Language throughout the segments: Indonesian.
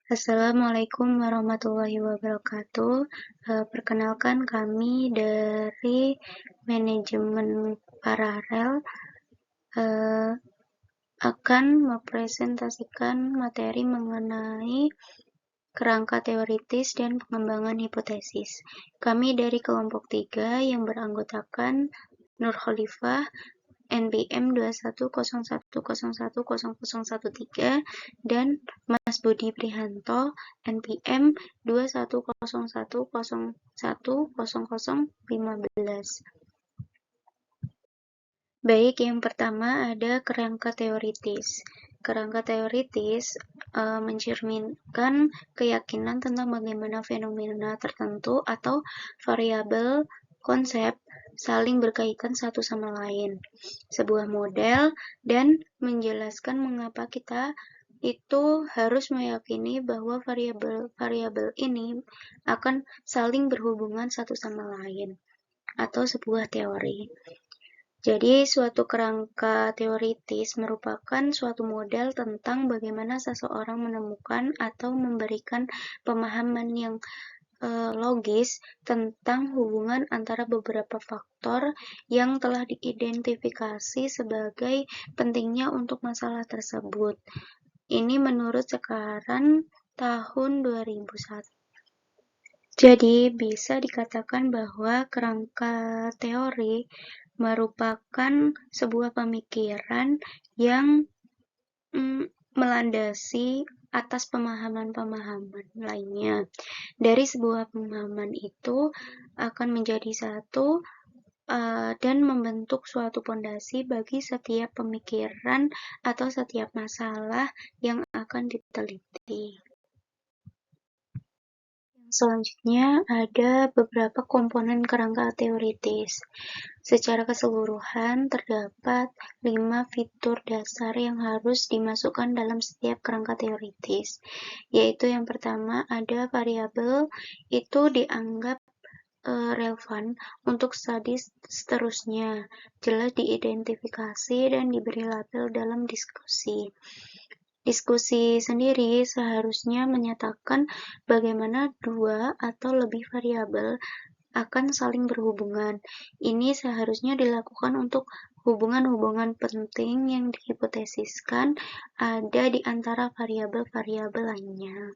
Assalamualaikum warahmatullahi wabarakatuh. Perkenalkan kami dari manajemen paralel akan mempresentasikan materi mengenai kerangka teoritis dan pengembangan hipotesis. Kami dari kelompok 3 yang beranggotakan Nur Khalifah, NPM 2101010013 dan Mas Budi Prihanto, NPM 2101010015. Baik, yang pertama ada kerangka teoritis. Kerangka teoritis mencerminkan keyakinan tentang bagaimana fenomena tertentu atau variabel konsep saling berkaitan satu sama lain. Sebuah model dan menjelaskan mengapa kita itu harus meyakini bahwa variabel ini akan saling berhubungan satu sama lain atau sebuah teori. Jadi, suatu kerangka teoritis merupakan suatu model tentang bagaimana seseorang menemukan atau memberikan pemahaman yang logis tentang hubungan antara beberapa faktor yang telah diidentifikasi sebagai pentingnya untuk masalah tersebut. Ini menurut Sekaran tahun 2001. Jadi, bisa dikatakan bahwa kerangka teori merupakan sebuah pemikiran yang melandasi atas pemahaman-pemahaman lainnya. Dari sebuah pemahaman itu akan menjadi satu dan membentuk suatu pondasi bagi setiap pemikiran atau setiap masalah yang akan diteliti. Selanjutnya ada beberapa komponen kerangka teoritis. Secara keseluruhan terdapat 5 fitur dasar yang harus dimasukkan dalam setiap kerangka teoritis, yaitu yang pertama ada variabel, itu dianggap relevan untuk studi seterusnya, jelas diidentifikasi dan diberi label dalam diskusi. Diskusi sendiri seharusnya menyatakan bagaimana dua atau lebih variabel akan saling berhubungan. Ini seharusnya dilakukan untuk hubungan-hubungan penting yang dihipotesiskan ada di antara variabel-variabel lainnya.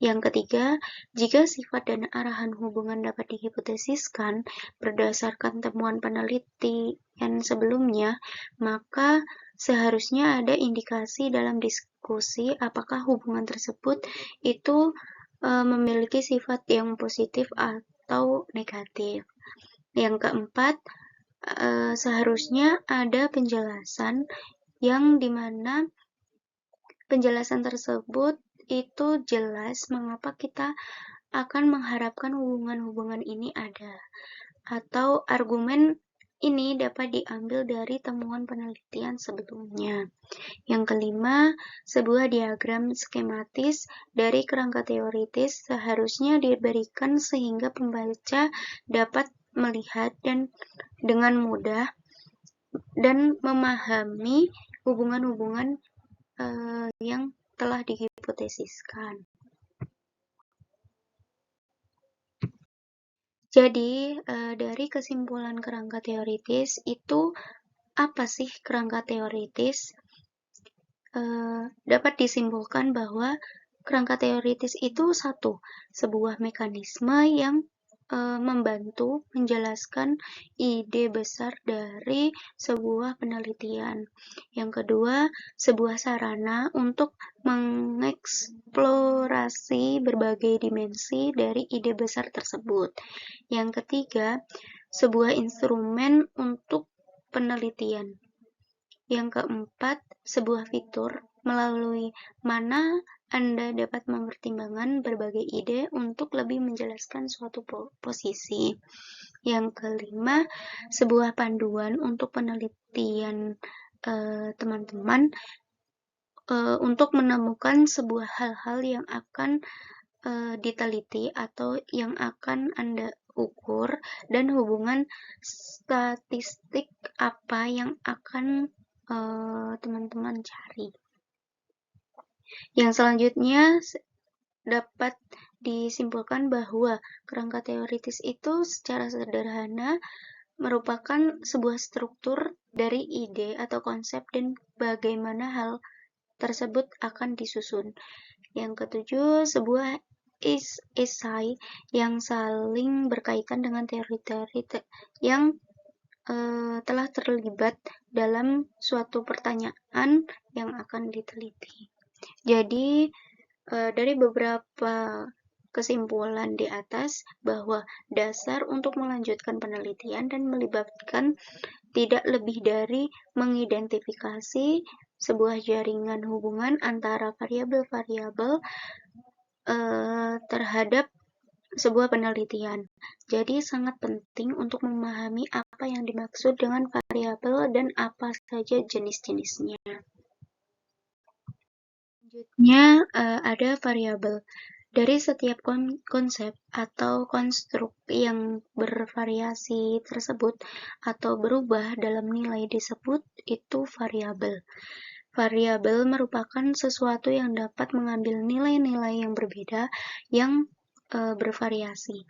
Yang ketiga, jika sifat dan arahan hubungan dapat dihipotesiskan berdasarkan temuan penelitian sebelumnya, maka seharusnya ada indikasi dalam diskusi apakah hubungan tersebut itu memiliki sifat yang positif atau negatif. Yang keempat, seharusnya ada penjelasan yang dimana penjelasan tersebut itu jelas mengapa kita akan mengharapkan hubungan-hubungan ini ada, atau argumen ini dapat diambil dari temuan penelitian sebelumnya. Yang kelima, sebuah diagram skematis dari kerangka teoritis seharusnya diberikan sehingga pembaca dapat melihat dan dengan mudah dan memahami hubungan-hubungan yang telah dihipotesiskan. Jadi, dari kesimpulan kerangka teoritis itu apa sih kerangka teoritis? Dapat disimpulkan bahwa kerangka teoritis itu sebuah mekanisme yang membantu menjelaskan ide besar dari sebuah penelitian. Yang kedua, sebuah sarana untuk mengeksplorasi berbagai dimensi dari ide besar tersebut. Yang ketiga, sebuah instrumen untuk penelitian. Yang keempat, sebuah fitur melalui mana Anda dapat mempertimbangkan berbagai ide untuk lebih menjelaskan suatu posisi. Yang kelima, sebuah panduan untuk penelitian teman-teman untuk menemukan sebuah hal-hal yang akan diteliti atau yang akan Anda ukur dan hubungan statistik apa yang akan teman-teman cari. Yang selanjutnya dapat disimpulkan bahwa kerangka teoritis itu secara sederhana merupakan sebuah struktur dari ide atau konsep dan bagaimana hal tersebut akan disusun. Yang ketujuh, sebuah esai yang saling berkaitan dengan teori-teori yang telah terlibat dalam suatu pertanyaan yang akan diteliti. Jadi, dari beberapa kesimpulan di atas bahwa dasar untuk melanjutkan penelitian dan melibatkan tidak lebih dari mengidentifikasi sebuah jaringan hubungan antara variabel-variabel terhadap sebuah penelitian. Jadi sangat penting untuk memahami apa yang dimaksud dengan variabel dan apa saja jenis-jenisnya. Selanjutnya ada variabel. Dari setiap konsep atau konstruk yang bervariasi tersebut atau berubah dalam nilai disebut itu variabel. Variabel merupakan sesuatu yang dapat mengambil nilai-nilai yang berbeda yang bervariasi.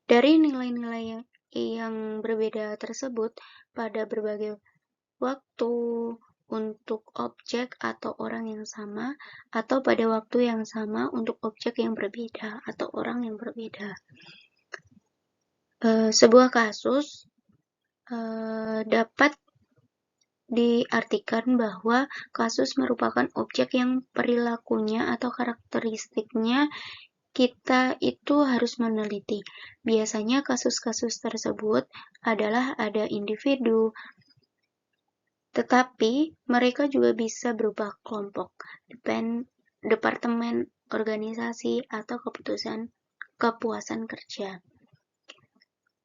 Dari nilai-nilai yang berbeda tersebut pada berbagai waktu, untuk objek atau orang yang sama, atau pada waktu yang sama untuk objek yang berbeda atau orang yang berbeda. Sebuah kasus dapat diartikan bahwa kasus merupakan objek yang perilakunya atau karakteristiknya kita itu harus meneliti. Biasanya kasus-kasus tersebut adalah ada individu, tetapi mereka juga bisa berupa kelompok, departemen, organisasi, atau kepuasan kerja.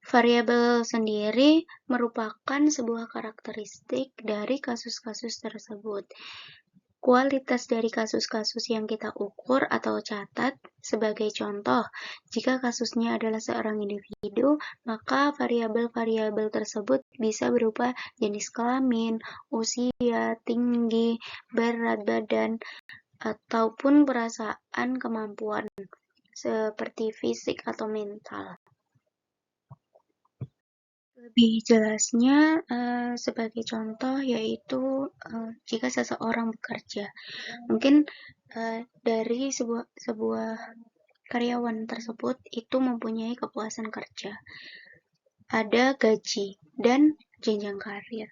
Variabel sendiri merupakan sebuah karakteristik dari kasus-kasus tersebut. Kualitas dari kasus-kasus yang kita ukur atau catat, sebagai contoh, jika kasusnya adalah seorang individu, maka variabel-variabel tersebut bisa berupa jenis kelamin, usia, tinggi, berat badan, ataupun perasaan kemampuan, seperti fisik atau mental. Lebih jelasnya, sebagai contoh yaitu jika seseorang bekerja, mungkin dari sebuah karyawan tersebut itu mempunyai kepuasan kerja, ada gaji dan jenjang karir.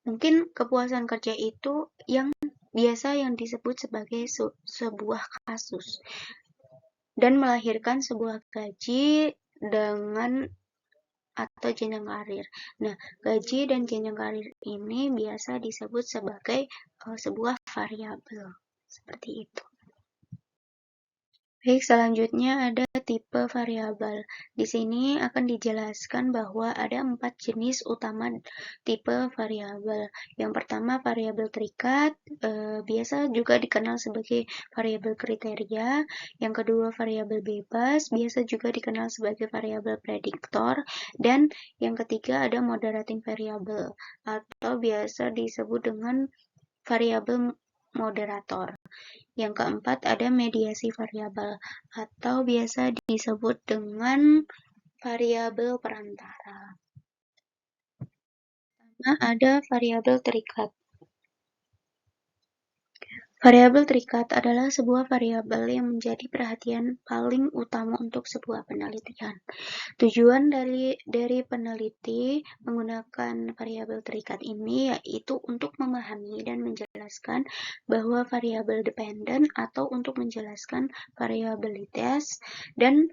Mungkin kepuasan kerja itu yang biasa yang disebut sebagai sebuah kasus dan melahirkan sebuah gaji dengan atau jenjang karir. Nah, gaji dan jenjang karir ini biasa disebut sebagai sebuah variabel. Seperti itu. Baik, selanjutnya ada tipe variabel. Di sini akan dijelaskan bahwa ada 4 jenis utama tipe variabel. Yang pertama, variabel terikat, biasa juga dikenal sebagai variabel kriteria. Yang kedua, variabel bebas, biasa juga dikenal sebagai variabel prediktor. Dan yang ketiga, ada moderating variable, atau biasa disebut dengan variabel moderator. Yang keempat ada mediasi variabel atau biasa disebut dengan variabel perantara. Pertama ada variabel terikat. Variabel terikat adalah sebuah variabel yang menjadi perhatian paling utama untuk sebuah penelitian. Tujuan dari peneliti menggunakan variabel terikat ini yaitu untuk memahami dan menjelaskan bahwa variabel dependen atau untuk menjelaskan variabilitas dan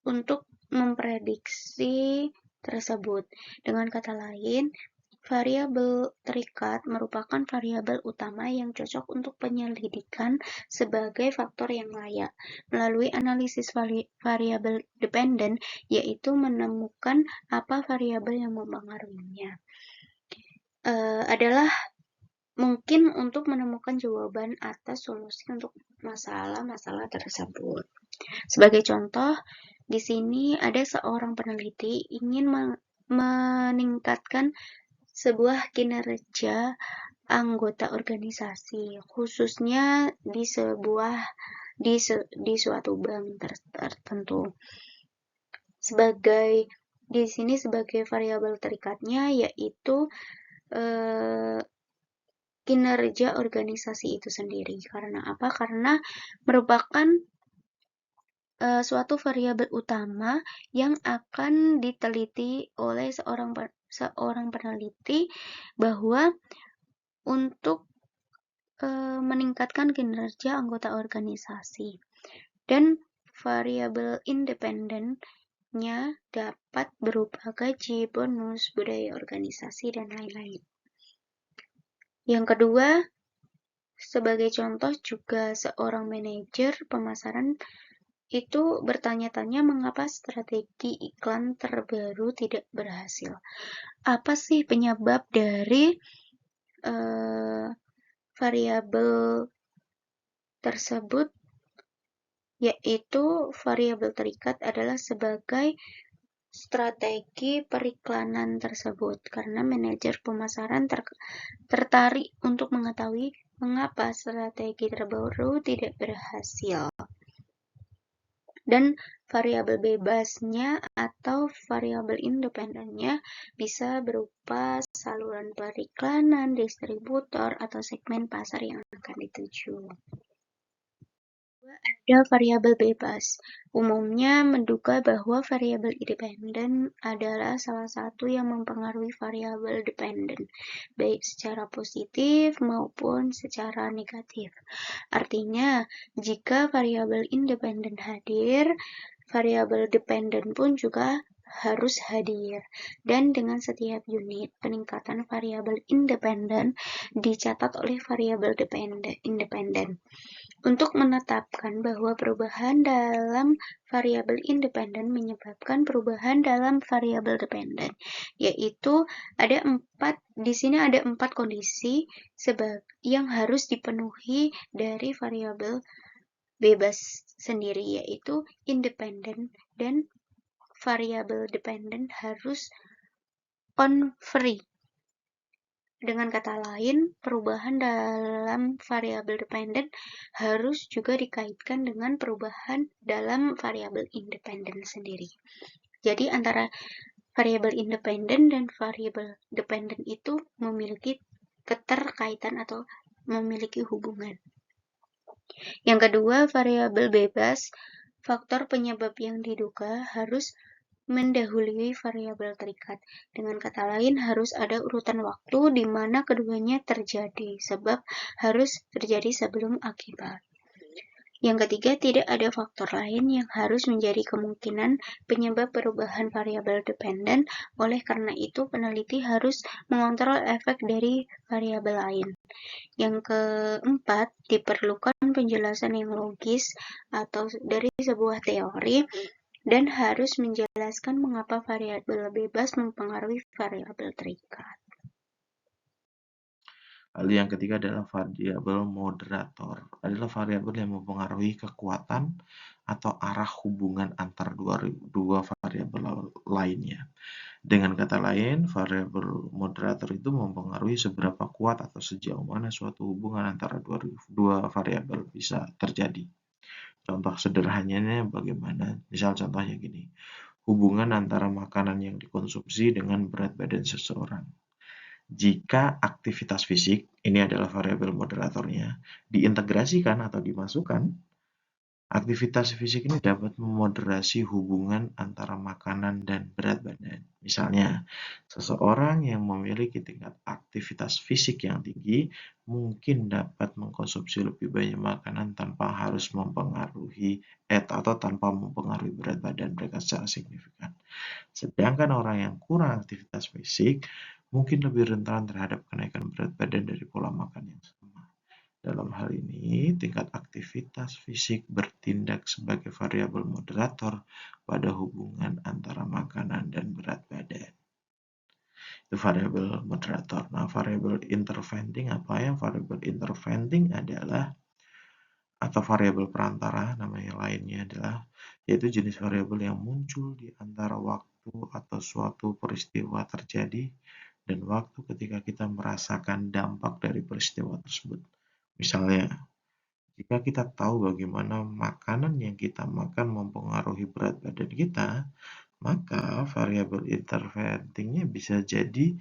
untuk memprediksi tersebut. Dengan kata lain, variabel terikat merupakan variabel utama yang cocok untuk penyelidikan sebagai faktor yang layak. Melalui analisis variabel dependen, yaitu menemukan apa variabel yang mempengaruhinya. Adalah mungkin untuk menemukan jawaban atas solusi untuk masalah-masalah tersebut. Sebagai contoh, di sini ada seorang peneliti ingin meningkatkan sebuah kinerja anggota organisasi, khususnya di suatu bank tertentu. Di sini sebagai variabel terikatnya yaitu kinerja organisasi itu sendiri. Karena apa? Karena merupakan suatu variabel utama yang akan diteliti oleh seorang peneliti bahwa untuk meningkatkan kinerja anggota organisasi. Dan variabel independennya dapat berupa gaji, bonus, budaya organisasi, dan lain-lain. Yang kedua, sebagai contoh juga seorang manajer pemasaran itu bertanya-tanya mengapa strategi iklan terbaru tidak berhasil. Apa sih penyebab dari variabel tersebut? Yaitu variabel terikat adalah sebagai strategi periklanan tersebut, karena manajer pemasaran tertarik untuk mengetahui mengapa strategi terbaru tidak berhasil. Dan variabel bebasnya atau variabel independennya bisa berupa saluran periklanan, distributor, atau segmen pasar yang akan dituju. Ada variabel bebas. Umumnya menduga bahwa variabel independen adalah salah satu yang mempengaruhi variabel dependen, baik secara positif maupun secara negatif. Artinya, jika variabel independen hadir, variabel dependen pun juga harus hadir. Dan dengan setiap unit peningkatan variabel independen dicatat oleh variabel independen. Untuk menetapkan bahwa perubahan dalam variabel independen menyebabkan perubahan dalam variabel dependen, yaitu di sini ada 4 kondisi yang harus dipenuhi dari variabel bebas sendiri, yaitu independen dan variabel dependen harus on-free. Dengan kata lain, perubahan dalam variabel dependen harus juga dikaitkan dengan perubahan dalam variabel independen sendiri. Jadi antara variabel independen dan variabel dependen itu memiliki keterkaitan atau memiliki hubungan. Yang kedua, variabel bebas, faktor penyebab yang diduga harus mendahului variabel terikat. Dengan kata lain, harus ada urutan waktu di mana keduanya terjadi, sebab harus terjadi sebelum akibat. Yang ketiga, tidak ada faktor lain yang harus menjadi kemungkinan penyebab perubahan variabel dependen. Oleh karena itu, peneliti harus mengontrol efek dari variabel lain. Yang keempat, diperlukan penjelasan yang logis atau dari sebuah teori dan harus menjelaskan mengapa variabel bebas mempengaruhi variabel terikat. Lalu yang ketiga adalah variabel moderator. Adalah variabel yang mempengaruhi kekuatan atau arah hubungan antar dua variabel lainnya. Dengan kata lain, variabel moderator itu mempengaruhi seberapa kuat atau sejauh mana suatu hubungan antara dua variabel bisa terjadi. Contoh sederhananya bagaimana? Misal contohnya gini, hubungan antara makanan yang dikonsumsi dengan berat badan seseorang. Jika aktivitas fisik, ini adalah variabel moderatornya, diintegrasikan atau dimasukkan, aktivitas fisik ini dapat memoderasi hubungan antara makanan dan berat badan. Misalnya, seseorang yang memiliki tingkat aktivitas fisik yang tinggi mungkin dapat mengkonsumsi lebih banyak makanan tanpa harus mempengaruhi atau tanpa mempengaruhi berat badan mereka secara signifikan. Sedangkan orang yang kurang aktivitas fisik mungkin lebih rentan terhadap kenaikan berat badan dari pola makan yang sama. Dalam hal ini, tingkat aktivitas fisik bertindak sebagai variabel moderator pada hubungan antara makanan dan berat badan. Itu variabel moderator. Nah, variabel interventing apa ya? Variabel interventing adalah atau variabel perantara, namanya lainnya adalah yaitu jenis variabel yang muncul di antara waktu atau suatu peristiwa terjadi dan waktu ketika kita merasakan dampak dari peristiwa tersebut. Misalnya, jika kita tahu bagaimana makanan yang kita makan mempengaruhi berat badan kita, maka variabel interventingnya bisa jadi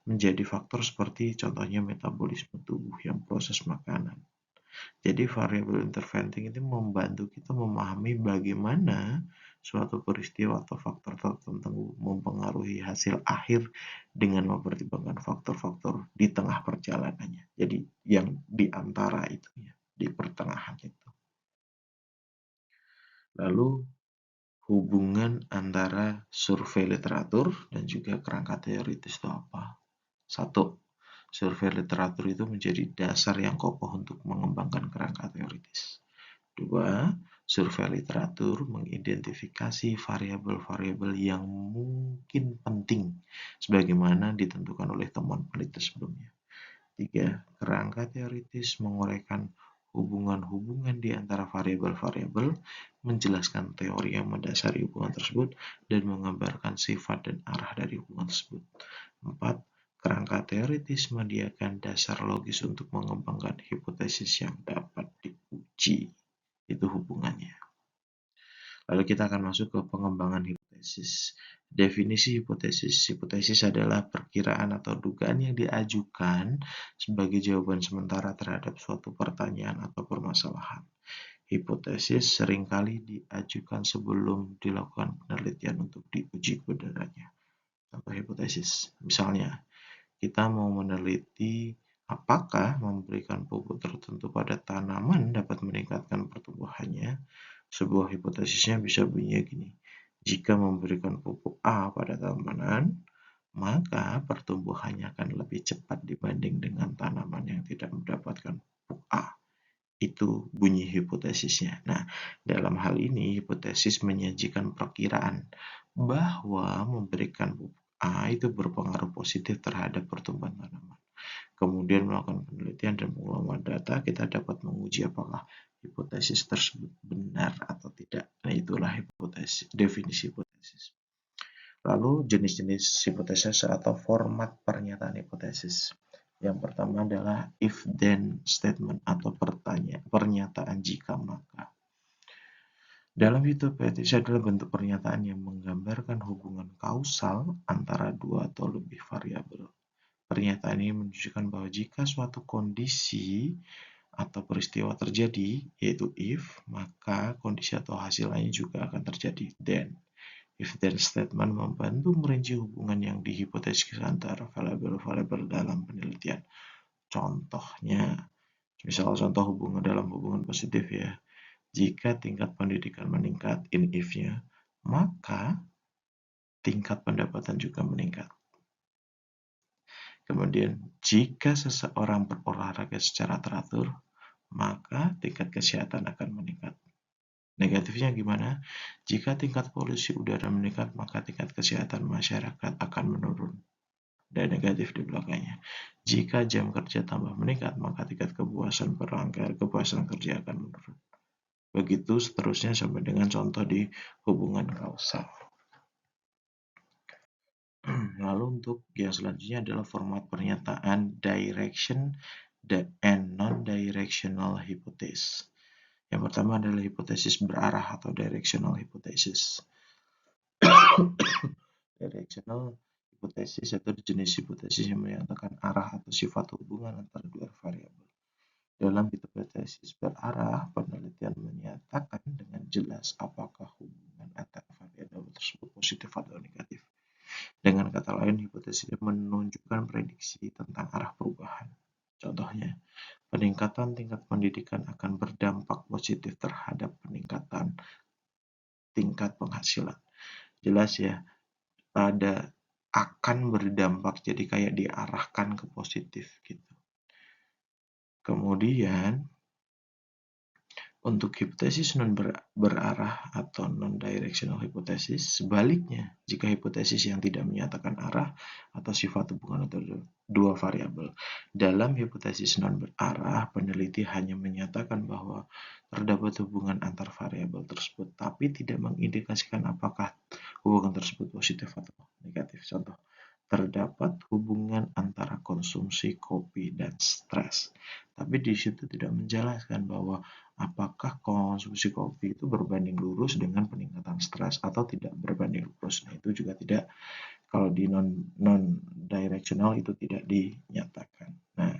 menjadi faktor seperti contohnya metabolisme tubuh yang proses makanan. Jadi variabel interventing itu membantu kita memahami bagaimana suatu peristiwa atau faktor tertentu mempengaruhi hasil akhir dengan mempertimbangkan faktor-faktor di tengah perjalanannya. Jadi yang di antara itu ya, di pertengahan itu. Lalu hubungan antara survei literatur dan juga kerangka teoritis itu apa? Satu, survei literatur itu menjadi dasar yang kokoh untuk mengembangkan kerangka teoritis. Dua, survei literatur mengidentifikasi variabel-variabel yang mungkin penting sebagaimana ditentukan oleh temuan peneliti sebelumnya. Tiga, kerangka teoritis menguraikan hubungan-hubungan di antara variabel-variabel, menjelaskan teori yang mendasari hubungan tersebut, dan menggambarkan sifat dan arah dari hubungan tersebut. 4. Kerangka teoritis menyediakan dasar logis untuk mengembangkan hipotesis yang dapat diuji. Itu hubungannya. Lalu kita akan masuk ke pengembangan hipotesis. Definisi hipotesis. Hipotesis adalah perkiraan atau dugaan yang diajukan sebagai jawaban sementara terhadap suatu pertanyaan atau permasalahan. Hipotesis seringkali diajukan sebelum dilakukan penelitian untuk diuji kebenarannya. Contoh hipotesis, misalnya, kita mau meneliti apakah memberikan pupuk tertentu pada tanaman dapat meningkatkan pertumbuhannya. Sebuah hipotesisnya bisa bunyi gini. Jika memberikan pupuk A pada tanaman, maka pertumbuhannya akan lebih cepat dibanding dengan tanaman yang tidak mendapatkan pupuk A. Itu bunyi hipotesisnya. Nah, dalam hal ini hipotesis menyajikan perkiraan bahwa memberikan pupuk A itu berpengaruh positif terhadap pertumbuhan tanaman. Kemudian melakukan penelitian dan pengulangan data, kita dapat menguji apakah hipotesis tersebut benar atau tidak. Nah, itulah hipotesis, definisi hipotesis. Lalu jenis-jenis hipotesis atau format pernyataan hipotesis. Yang pertama adalah if-then statement atau pernyataan jika maka. Dalam hipotesis adalah bentuk pernyataan yang menggambarkan hubungan kausal antara dua atau lebih variabel. Pernyataan ini menunjukkan bahwa jika suatu kondisi atau peristiwa terjadi, yaitu if, maka kondisi atau hasil lainnya juga akan terjadi, then. If-then statement membantu merinci hubungan yang dihipotesis antara variabel-variabel dalam penelitian. Contohnya, misal contoh hubungan dalam hubungan positif ya. Jika tingkat pendidikan meningkat in if-nya, maka tingkat pendapatan juga meningkat. Kemudian, jika seseorang berolahraga secara teratur, maka tingkat kesehatan akan meningkat. Negatifnya gimana? Jika tingkat polusi udara meningkat, maka tingkat kesehatan masyarakat akan menurun. Dan negatif di belakangnya. Jika jam kerja tambah meningkat, maka tingkat kepuasan kerja akan menurun. Begitu seterusnya sampai dengan contoh di hubungan kausal. Lalu untuk yang selanjutnya adalah format pernyataan direction and non-directional hypothesis. Yang pertama adalah hipotesis berarah atau directional hypothesis. Directional hypothesis atau jenis hipotesis yang menyatakan arah atau sifat hubungan antara dua variabel. Dalam hipotesis berarah, penelitian menyatakan dengan jelas apakah hubungan antara variabel tersebut positif atau negatif. Dengan kata lain, hipotesis menunjukkan prediksi tentang arah perubahan. Contohnya, peningkatan tingkat pendidikan akan berdampak positif terhadap peningkatan tingkat penghasilan. Jelas ya, ada akan berdampak, jadi kayak diarahkan ke positif gitu. Kemudian, untuk hipotesis non-berarah atau non-directional hypothesis, sebaliknya, jika hipotesis yang tidak menyatakan arah atau sifat hubungan antara dua variabel. Dalam hipotesis non-berarah, peneliti hanya menyatakan bahwa terdapat hubungan antar variabel tersebut, tapi tidak mengindikasikan apakah hubungan tersebut positif atau negatif. Contoh, terdapat hubungan antara konsumsi kopi dan stres. Tapi di situ tidak menjelaskan bahwa apakah konsumsi kopi itu berbanding lurus dengan peningkatan stres atau tidak berbanding lurus. Nah, itu juga tidak, kalau di non directional itu tidak dinyatakan. Nah,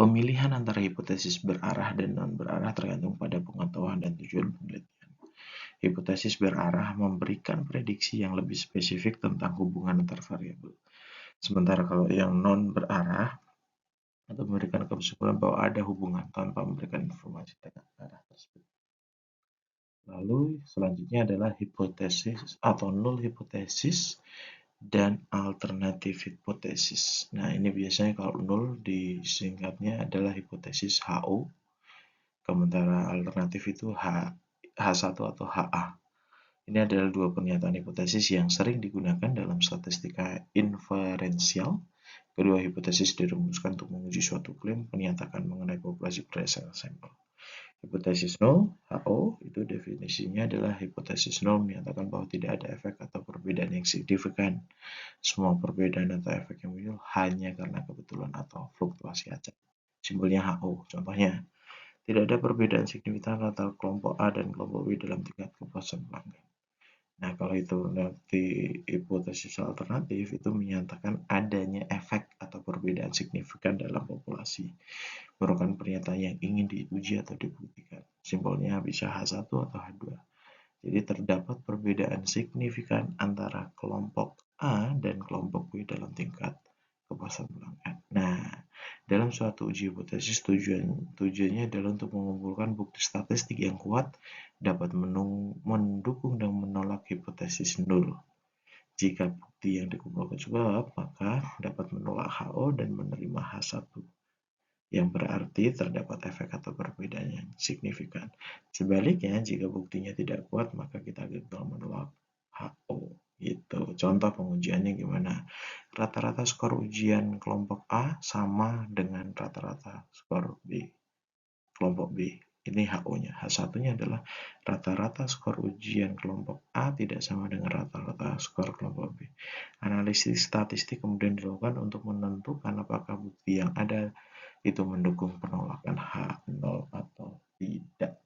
pemilihan antara hipotesis berarah dan non berarah tergantung pada pengetahuan dan tujuan penelitian. Hipotesis berarah memberikan prediksi yang lebih spesifik tentang hubungan antar variabel. Sementara kalau yang non berarah atau memberikan kesimpulan bahwa ada hubungan tanpa memberikan informasi tentang arah tersebut. Lalu selanjutnya adalah hipotesis atau null hipotesis dan alternatif hipotesis. Nah, ini biasanya kalau null disingkatnya adalah hipotesis HO, sementara alternatif itu H1 atau HA. Ini adalah dua pernyataan hipotesis yang sering digunakan dalam statistika inferensial. Kedua hipotesis dirumuskan untuk menguji suatu klaim penyatakan mengenai populasi berdasarkan sampel. Hipotesis nol, HO, itu definisinya adalah hipotesis nol menyatakan bahwa tidak ada efek atau perbedaan yang signifikan. Semua perbedaan atau efek yang muncul hanya karena kebetulan atau fluktuasi acak. Simbolnya HO, contohnya, tidak ada perbedaan signifikan antara kelompok A dan kelompok B dalam tingkat kepuasan pelanggan. Nah, kalau itu nanti hipotesis alternatif itu menyatakan adanya efek atau perbedaan signifikan dalam populasi, merupakan pernyataan yang ingin diuji atau dibuktikan. Simbolnya bisa H1 atau H2. Jadi terdapat perbedaan signifikan antara kelompok A dan kelompok B dalam tingkat kepuasan pelanggan. Nah, dalam suatu uji hipotesis tujuannya adalah untuk mengumpulkan bukti statistik yang kuat dapat mendukung dan menolak hipotesis nul. Jika bukti yang dikumpulkan cukup, maka dapat menolak HO dan menerima H1, yang berarti terdapat efek atau perbedaan yang signifikan. Sebaliknya, jika buktinya tidak kuat, maka kita gagal menolak HO. Gitu. Contoh pengujiannya gimana? Rata-rata skor ujian kelompok A sama dengan rata-rata skor B. Kelompok B. Ini HO-nya. H1-nya adalah rata-rata skor ujian kelompok A tidak sama dengan rata-rata skor kelompok B. Analisis statistik kemudian dilakukan untuk menentukan apakah bukti yang ada itu mendukung penolakan H0 atau tidak.